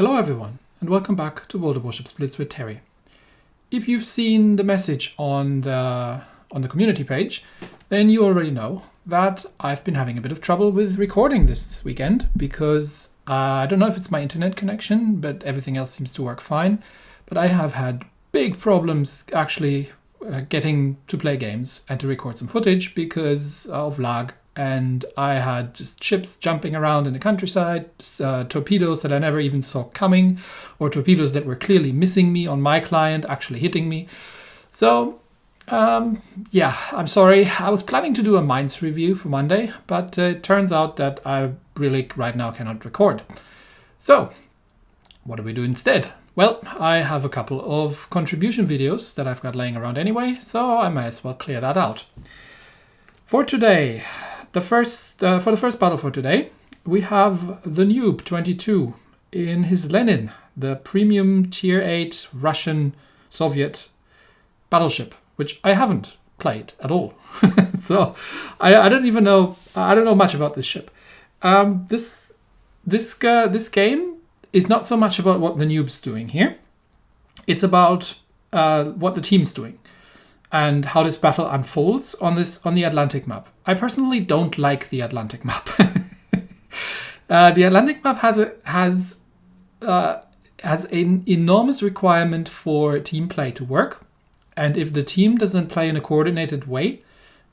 Hello everyone, and welcome back to Warships Blitz with Terry. If you've seen the message on the community page, then you already know that I've been having a bit of trouble with recording this weekend because I don't know if it's my internet connection, but everything else seems to work fine. But I have had big problems actually getting to play games and to record some footage because of lag. And I had just ships jumping around in the countryside, torpedoes that I never even saw coming, or torpedoes that were clearly missing me on my client, actually hitting me. So, yeah, I'm sorry. I was planning to do a Mainz review for Monday, but it turns out that I really right now cannot record. So, what do we do instead? Well, I have a couple of contribution videos that I've got laying around anyway, so I may as well clear that out. For today, for the first battle for today, we have thenewb22 in his Lenin, the premium tier 8 Russian Soviet battleship, which I haven't played at all. So I don't even know. I don't know much about this ship. This game is not so much about what the noob's doing here. It's about what the team's doing and how this battle unfolds on the Atlantic map. I personally don't like the Atlantic map. The Atlantic map has an enormous requirement for team play to work, and if the team doesn't play in a coordinated way,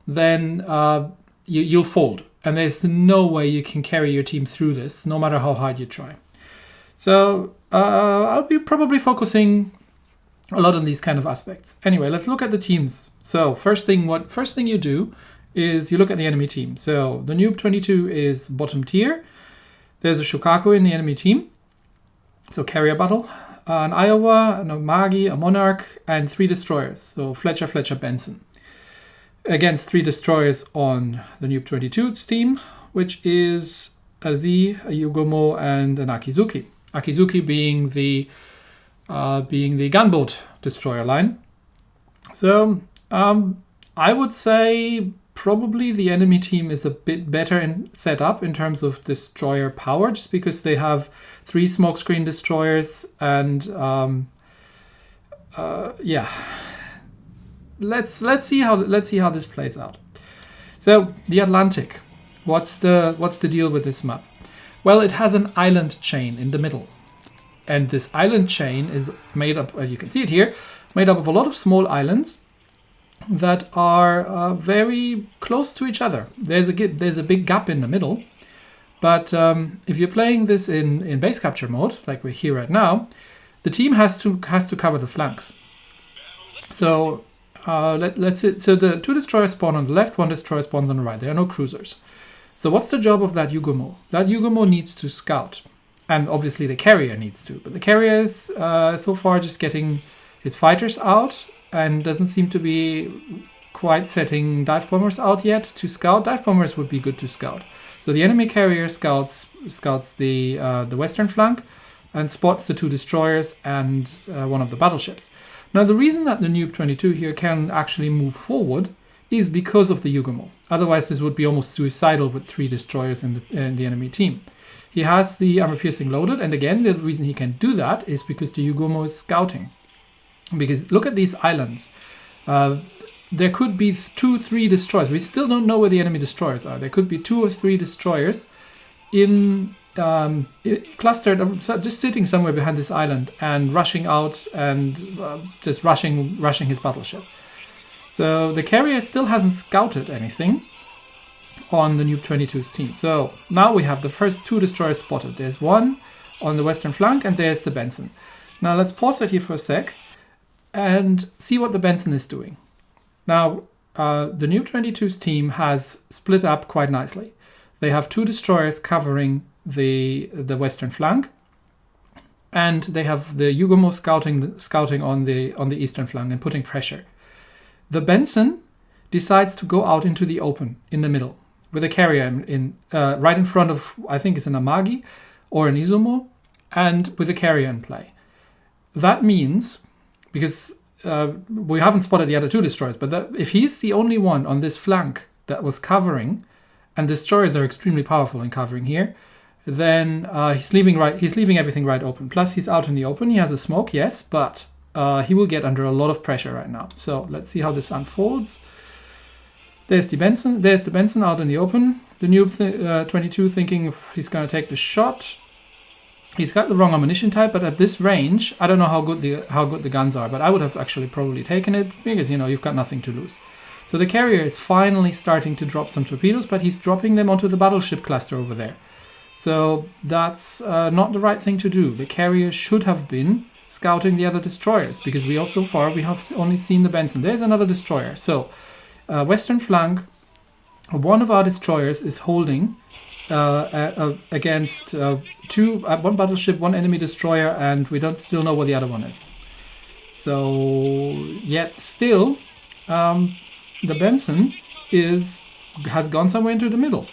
then you'll fold, and there's no way you can carry your team through this, no matter how hard you try. So I'll be probably focusing a lot on these kind of aspects. Anyway, let's look at the teams. So first thing you do is you look at the enemy team. So the thenewb22 is bottom tier. There's a Shokaku in the enemy team. So carrier battle. An Iowa, an Omagi, a Monarch, and 3 destroyers. So Fletcher, Benson. Against 3 destroyers on the thenewb22's team, which is a Z, a Yugomo, and an Akizuki. Akizuki being the gunboat destroyer line. So I would say probably the enemy team is a bit better set up in terms of destroyer power, just because they have 3 smokescreen destroyers and yeah. Let's see how this plays out. So the Atlantic, what's the deal with this map? Well, it has an island chain in the middle. And this island chain is made up, you can see it here, made up of a lot of small islands that are very close to each other. There's a big gap in the middle, but if you're playing this in base capture mode, like we're here right now, the team has to cover the flanks. So let's see. So the 2 destroyers spawn on the left, 1 destroyer spawns on the right. There are no cruisers. So what's the job of that Yugomo? That Yugomo needs to scout. And obviously the carrier needs to. But the carrier is so far just getting his fighters out and doesn't seem to be quite setting dive bombers out yet to scout. Dive bombers would be good to scout. So the enemy carrier scouts the western flank and spots the 2 destroyers and one of the battleships. Now the reason that the thenewb22 here can actually move forward is because of the Yugomo. Otherwise this would be almost suicidal with 3 destroyers in the enemy team. He has the armor piercing loaded, and again, the reason he can do that is because the Yugomo is scouting. Because look at these islands. There could be 2-3 destroyers. We still don't know where the enemy destroyers are. There could be 2 or 3 destroyers clustered, just sitting somewhere behind this island and rushing out and just rushing his battleship. So the carrier still hasn't scouted anything on the thenewb22's team. So now we have the first 2 destroyers spotted. There's 1 on the western flank and there's the Benson. Now let's pause it here for a sec and see what the Benson is doing. Now the thenewb22's team has split up quite nicely. They have 2 destroyers covering the western flank, and they have the Yugomo scouting on the eastern flank and putting pressure. The Benson decides to go out into the open in the middle with a carrier right in front of, I think it's an Amagi or an Izumo, and with a carrier in play. That means, because we haven't spotted the other 2 destroyers, but if he's the only one on this flank that was covering, and destroyers are extremely powerful in covering here, then he's leaving everything right open. Plus, he's out in the open. He has a smoke, yes, but he will get under a lot of pressure right now. So let's see how this unfolds. There's the Benson out in the open. The thenewb22 thinking if he's going to take the shot. He's got the wrong ammunition type, but at this range, I don't know how good the guns are, but I would have actually probably taken it because, you know, you've got nothing to lose. So the carrier is finally starting to drop some torpedoes, but he's dropping them onto the battleship cluster over there. So that's not the right thing to do. The carrier should have been scouting the other destroyers, because so far we have only seen the Benson. There's another destroyer. So western flank, one of our destroyers is holding against one battleship, one enemy destroyer, and we don't still know what the other one is. So yet still, the Benson has gone somewhere into the middle.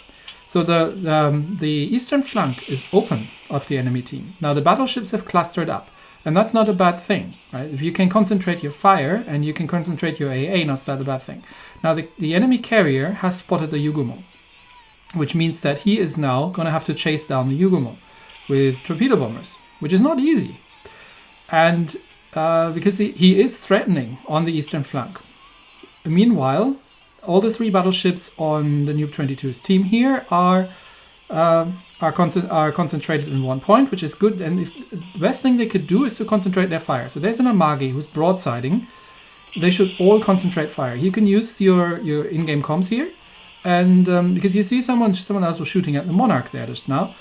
So the eastern flank is open of the enemy team. Now the battleships have clustered up, and that's not a bad thing, right? If you can concentrate your fire and you can concentrate your AA, not a bad thing. Now the enemy carrier has spotted the Yugumo, which means that he is now going to have to chase down the Yugumo with torpedo bombers, which is not easy. And because he is threatening on the eastern flank. Meanwhile, all the 3 battleships on the thenewb22's team here are concentrated in one point, which is good. And the best thing they could do is to concentrate their fire. So there's an Amagi who's broadsiding. They should all concentrate fire. You can use your in-game comms here. And because you see someone else was shooting at the Monarch there just now,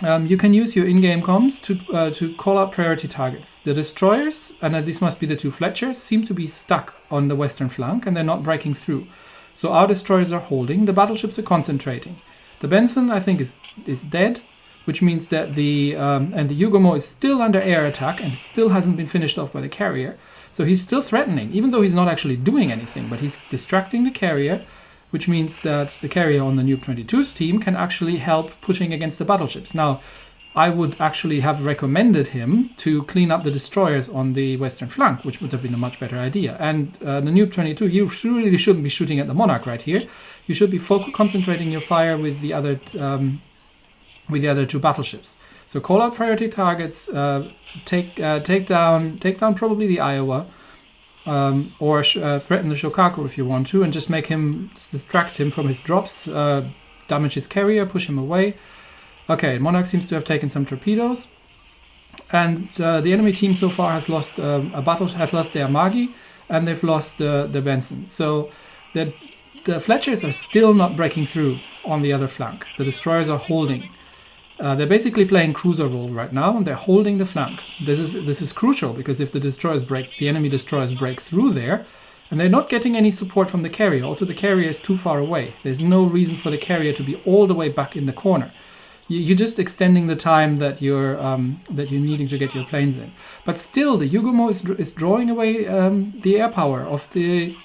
you can use your in-game comms to call out priority targets. The destroyers, and these must be the 2 Fletchers, seem to be stuck on the western flank and they're not breaking through. So our destroyers are holding, the battleships are concentrating. The Benson, I think, is dead, which means that the Yugumo is still under air attack and still hasn't been finished off by the carrier. So he's still threatening, even though he's not actually doing anything, but he's distracting the carrier, which means that the carrier on the thenewb22's team can actually help pushing against the battleships. Now, I would actually have recommended him to clean up the destroyers on the western flank, which would have been a much better idea. And the thenewb22, you really shouldn't be shooting at the Monarch right here. You should be concentrating your fire with the other 2 battleships. So call out priority targets, take down probably the Iowa. Or threaten the Shokaku if you want to, and just distract him from his drops, damage his carrier, push him away. Okay, Monarch seems to have taken some torpedoes, and the enemy team so far has lost their Amagi, and they've lost the Benson. So the Fletchers are still not breaking through on the other flank. The destroyers are holding. They're basically playing cruiser role right now, and they're holding the flank. This is crucial, because if the enemy destroyers break through there, and they're not getting any support from the carrier. Also, the carrier is too far away. There's no reason for the carrier to be all the way back in the corner. You're just extending the time that you're needing to get your planes in. But still, the Yugumo is drawing away the air power of the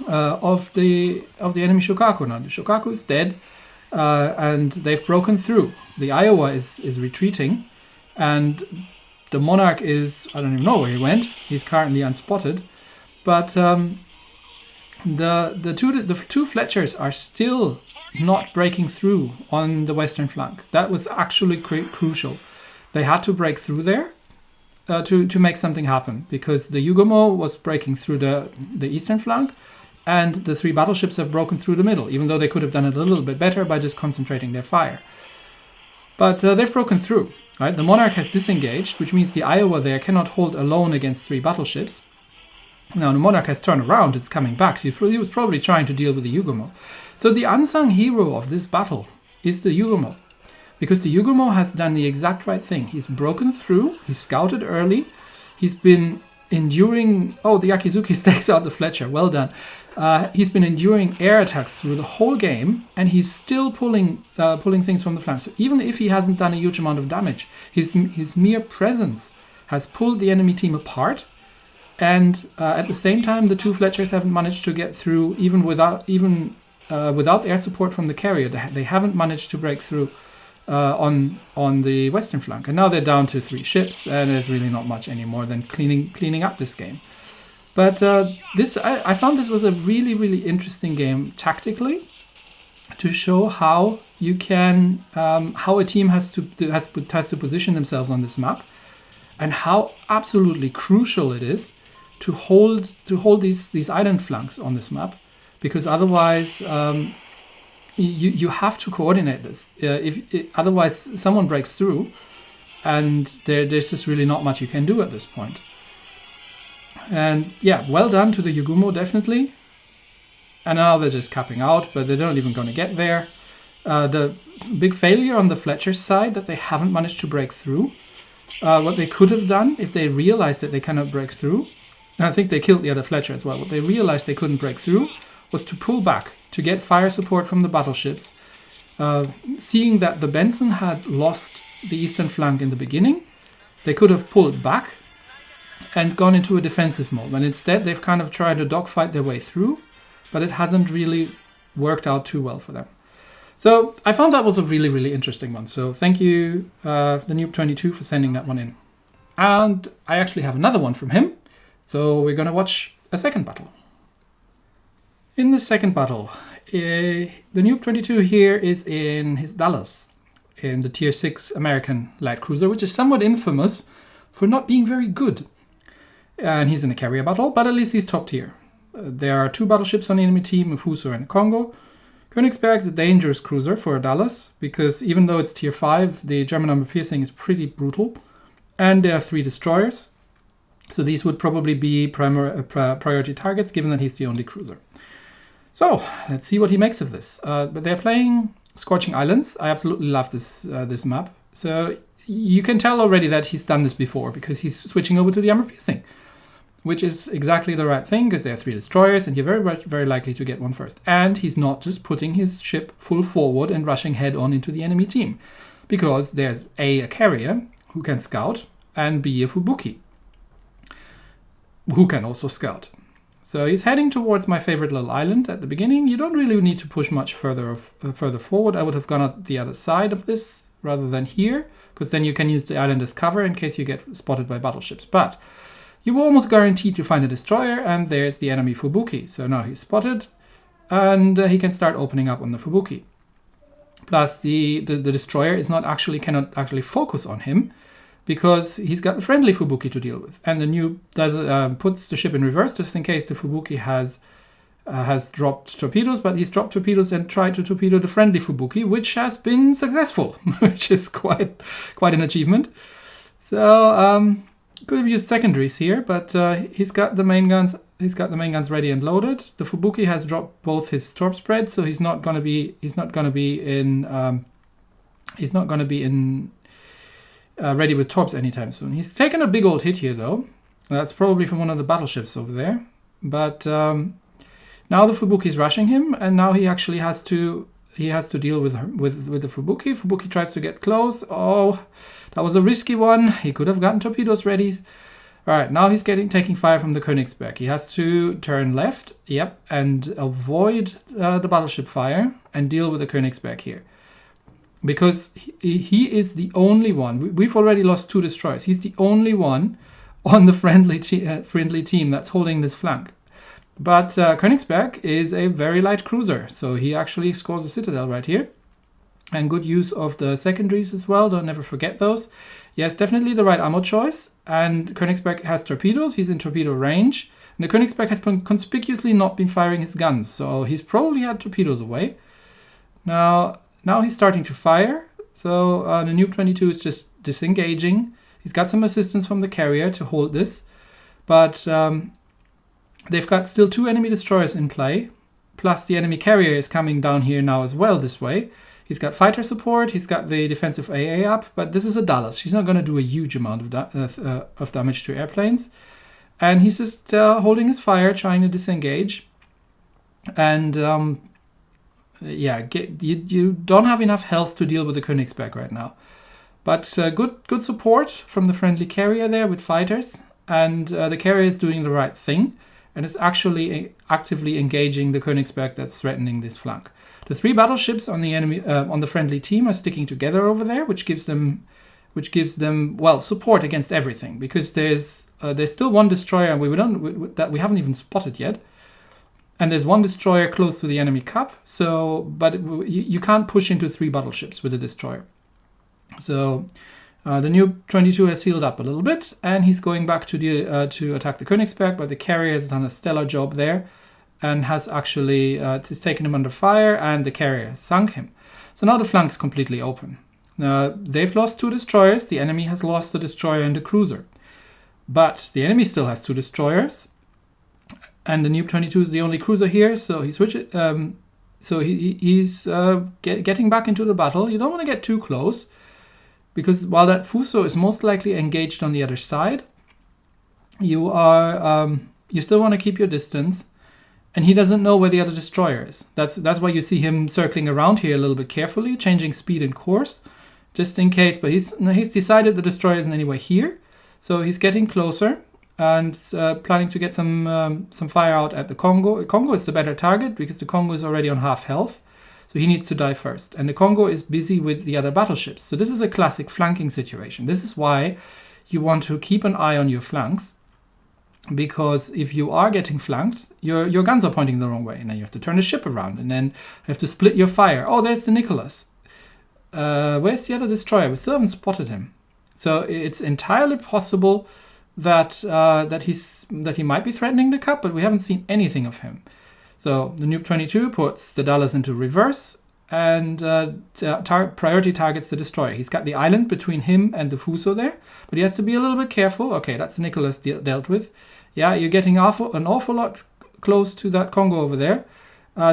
enemy Shokaku now. The Shokaku is dead. And they've broken through. The Iowa is retreating, and the Monarch is, I don't even know where he went. He's currently unspotted, but the 2 Fletchers are still not breaking through on the western flank. That was actually crucial. They had to break through there to make something happen, because the Yugumo was breaking through the eastern flank. And the 3 battleships have broken through the middle, even though they could have done it a little bit better by just concentrating their fire. But they've broken through, right? The Monarch has disengaged, which means the Iowa there cannot hold alone against 3 battleships. Now the Monarch has turned around, it's coming back. He was probably trying to deal with the Yugumo. So the unsung hero of this battle is the Yugumo, because the Yugumo has done the exact right thing. He's broken through, he's scouted early, he's been enduring... Oh, the Akizuki takes out the Fletcher, well done. He's been enduring air attacks through the whole game, and he's still pulling things from the flank. So even if he hasn't done a huge amount of damage, his mere presence has pulled the enemy team apart. And at the same time, the 2 Fletchers haven't managed to get through, even without air support from the carrier. They haven't managed to break through on the western flank. And now they're down to 3 ships, and there's really not much anymore than cleaning up this game. But I found this was a really, really interesting game tactically. to show how you can, how a team has to position themselves on this map, and how absolutely crucial it is to hold these island flanks on this map, because otherwise you have to coordinate this. Otherwise someone breaks through, and there's just really not much you can do at this point. And yeah, well done to the Yugumo, definitely. And now they're just capping out, but they're not even going to get there. The big failure on the Fletcher side that they haven't managed to break through. What they could have done if they realized that they cannot break through, and I think they killed the other Fletcher as well, what they realized they couldn't break through was to pull back, to get fire support from the battleships. Seeing that the Benson had lost the eastern flank in the beginning, they could have pulled back and gone into a defensive mode. And instead they've kind of tried to dogfight their way through, but it hasn't really worked out too well for them. So I found that was a really, really interesting one. So thank you, thenewb22, for sending that one in. And I actually have another one from him. So we're going to watch a second battle. In the second battle, the thenewb22 here is in his Dallas, in the Tier 6 American light cruiser, which is somewhat infamous for not being very good. And he's in a carrier battle, but at least he's top tier. There are 2 battleships on the enemy team, a Fuso and a Congo. Königsberg is a dangerous cruiser for a Dallas, because even though it's tier 5, the German armor piercing is pretty brutal. And there are 3 destroyers, so these would probably be priority targets, given that he's the only cruiser. So, let's see what he makes of this. But they're playing Scorching Islands. I absolutely love this map. So, you can tell already that he's done this before, because he's switching over to the armor piercing, which is exactly the right thing, because there are 3 destroyers and you're very likely to get one first. And he's not just putting his ship full forward and rushing head on into the enemy team, because there's a carrier who can scout, and B, a Fubuki who can also scout. So he's heading towards my favorite little island at the beginning. You don't really need to push much further forward. I would have gone at the other side of this rather than here, because then you can use the island as cover in case you get spotted by battleships. But you were almost guaranteed to find a destroyer, and there's the enemy Fubuki. So now he's spotted, and he can start opening up on the Fubuki. Plus, the destroyer cannot actually focus on him, because he's got the friendly Fubuki to deal with. And the new puts the ship in reverse just in case the Fubuki has dropped torpedoes, but he's dropped torpedoes and tried to torpedo the friendly Fubuki, which has been successful, which is quite an achievement. So could have used secondaries here, but he's got the main guns. He's got the main guns ready and loaded. The Fubuki has dropped both his torp spreads, so he's not going to be ready with torps anytime soon. He's taken a big old hit here, though. That's probably from one of the battleships over there. But now the Fubuki is rushing him, and now he actually has to deal with the Fubuki. Fubuki tries to get close. Oh, that was a risky one. He could have gotten torpedoes ready. All right, now he's taking fire from the Königsberg. He has to turn left, and avoid the battleship fire and deal with the Königsberg here. Because he is the only one. We've already lost 2 destroyers. He's the only one on the friendly team that's holding this flank. But Königsberg is a very light cruiser, so he actually scores a citadel right here. And good use of the secondaries as well. Don't never forget those. Yes, definitely the right ammo choice. And Königsberg has torpedoes. He's in torpedo range. And the Königsberg has conspicuously not been firing his guns, so he's probably had torpedoes away. Now he's starting to fire, so the thenewb22 is just disengaging. He's got some assistance from the carrier to hold this, but they've got still 2 enemy destroyers in play, plus the enemy carrier is coming down here now as well this way. He's got fighter support, he's got the defensive AA up, but this is a Dallas. She's not going to do a huge amount of damage to airplanes. And he's just holding his fire, trying to disengage. And you don't have enough health to deal with the Königsberg right now. But good support from the friendly carrier there with fighters. And the carrier is doing the right thing. And is actually actively engaging the Königsberg that's threatening this flank. The 3 battleships on the enemy, on the friendly team, are sticking together over there, which gives them support against everything. Because there's still 1 destroyer that we haven't even spotted yet, and there's one destroyer close to the enemy cup. So, but you can't push into 3 battleships with a destroyer. So the thenewb22 has healed up a little bit, and he's going back to attack the Königsberg, but the carrier has done a stellar job there and has actually taken him under fire, and the carrier has sunk him. So now the flank is completely open. They've lost 2 destroyers, the enemy has lost a destroyer and a cruiser. But the enemy still has 2 destroyers, and the thenewb22 is the only cruiser here, so he's getting back into the battle. You don't want to get too close, because while that Fuso is most likely engaged on the other side, you still want to keep your distance, and he doesn't know where the other destroyer is. That's why you see him circling around here a little bit carefully, changing speed and course, just in case. But he's decided the destroyer isn't anywhere here, so he's getting closer and planning to get some fire out at the Congo. Congo is the better target because the Congo is already on half health. So he needs to die first. And the Congo is busy with the other battleships. So this is a classic flanking situation. This is why you want to keep an eye on your flanks. Because if you are getting flanked, your guns are pointing the wrong way. And then you have to turn the ship around. And then you have to split your fire. Oh, there's the Nicholas. Where's the other destroyer? We still haven't spotted him. So it's entirely possible that he might be threatening the cup, but we haven't seen anything of him. So the thenewb22 puts the Dallas into reverse and priority targets the destroyer. He's got the island between him and the Fuso there, but he has to be a little bit careful. Okay, that's Nicholas dealt with. Yeah, you're getting an awful lot close to that Congo over there.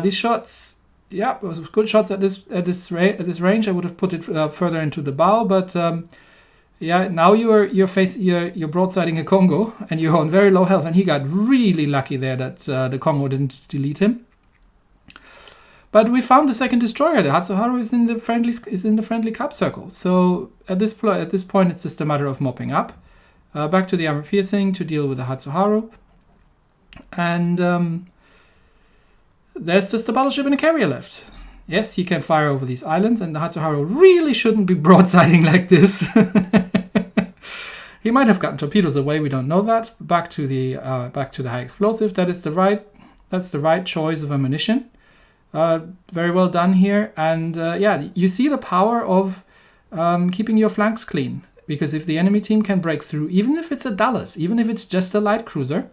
These shots, yeah, it was good shots at this range. I would have put it further into the bow, but yeah, now you're broadsiding a Congo and you're on very low health, and he got really lucky there that the Congo didn't delete him. But we found the second destroyer. The Hatsuharu is in the friendly cup circle. So at this point, it's just a matter of mopping up. Back to the armor piercing to deal with the Hatsuharu, and there's just a battleship and a carrier left. Yes, he can fire over these islands, and the Hatsuharu really shouldn't be broadsiding like this. He might have gotten torpedoes away. We don't know that. Back to the high explosive. That's the right choice of ammunition. Very well done here. And yeah, you see the power of keeping your flanks clean. Because if the enemy team can break through, even if it's a Dallas, even if it's just a light cruiser,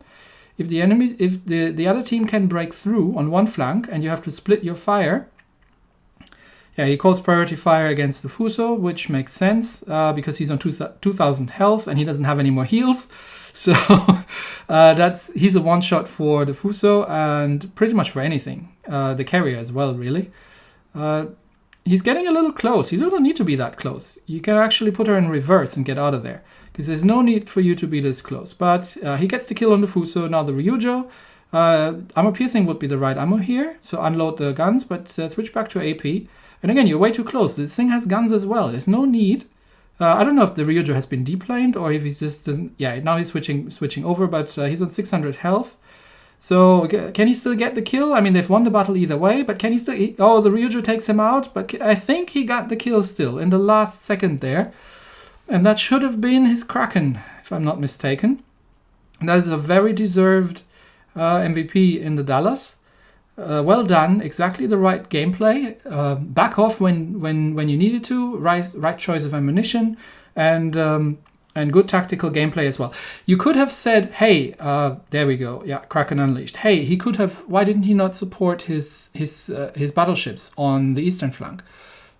if the other team can break through on one flank and you have to split your fire. Yeah, he calls priority fire against the Fuso, which makes sense because he's on 2,000 health and he doesn't have any more heals. So he's a one-shot for the Fuso and pretty much for anything. The carrier as well, really. He's getting a little close. You don't need to be that close. You can actually put her in reverse and get out of there because there's no need for you to be this close. But he gets the kill on the Fuso. Now the Ryujo. Armor piercing would be the right ammo here. So unload the guns, but switch back to AP. And again, you're way too close. This thing has guns as well. There's no need. I don't know if the Ryujo has been deplaned or if he just doesn't. Yeah, now he's switching over, but he's on 600 health. So can he still get the kill? I mean, they've won the battle either way, but can he still... the Ryujo takes him out, but I think he got the kill still in the last second there. And that should have been his Kraken, if I'm not mistaken. And that is a very deserved MVP in the Dallas. Well done, exactly the right gameplay. Back off when you needed to, right choice of ammunition, and good tactical gameplay as well. You could have said, hey, there we go, yeah, Kraken Unleashed. Hey, he could have, why didn't he not support his battleships on the eastern flank?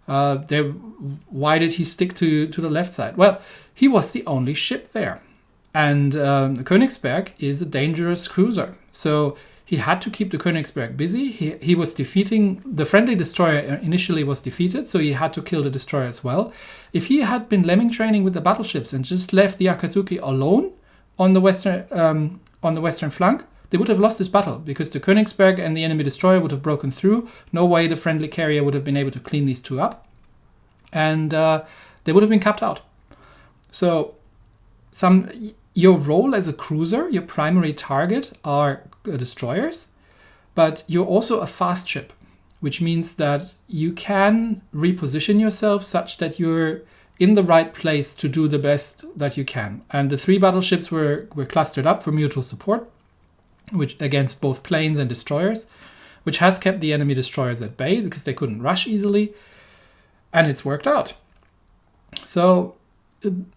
Why did he stick to the left side? Well, he was the only ship there. And the Königsberg is a dangerous cruiser. So he had to keep the Königsberg busy. He was defeating, the friendly destroyer initially was defeated, so he had to kill the destroyer as well. If he had been lemming training with the battleships and just left the Akatsuki alone on the western flank, they would have lost this battle because the Königsberg and the enemy destroyer would have broken through. No way the friendly carrier would have been able to clean these two up. And they would have been capped out. So your role as a cruiser, your primary target are destroyers, but you're also a fast ship, which means that you can reposition yourself such that you're in the right place to do the best that you can. And the 3 battleships were clustered up for mutual support. which against both planes and destroyers, which has kept the enemy destroyers at bay because they couldn't rush easily, and it's worked out. So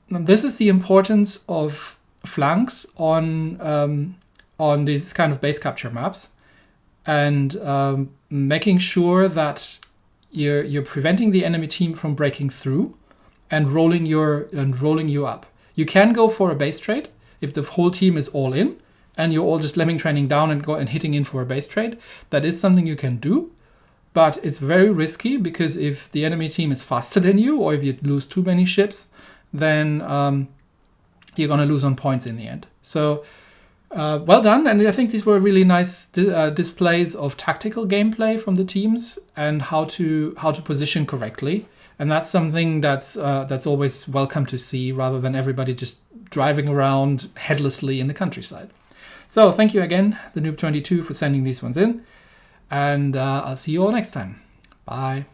this is the importance of flanks on these kind of base capture maps, and making sure that you're preventing the enemy team from breaking through and rolling you up. You can go for a base trade if the whole team is all in and you're all just lemming training down and go and hitting in for a base trade. That is something you can do, but it's very risky because if the enemy team is faster than you, or if you lose too many ships, then you're going to lose on points in the end. So well done, and I think these were really nice displays of tactical gameplay from the teams and how to position correctly. And that's something that's always welcome to see, rather than everybody just driving around headlessly in the countryside. So thank you again, thenewb22, for sending these ones in, and I'll see you all next time. Bye.